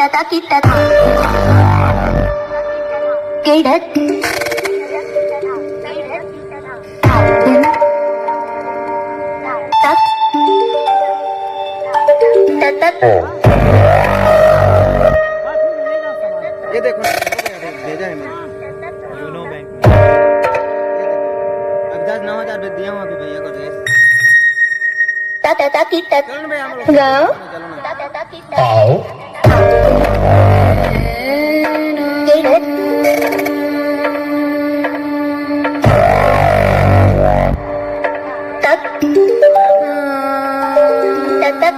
ta kita ta kidat tak tat ये देखो भेजा है मैंने यूनो बैंक में। अब 10-9,000 भेज दिया हूँ अभी भैया को dress. ta ta ta kita चलो ना भैया हम लोग go चलो ना। ta ta ta kita kidat tak tat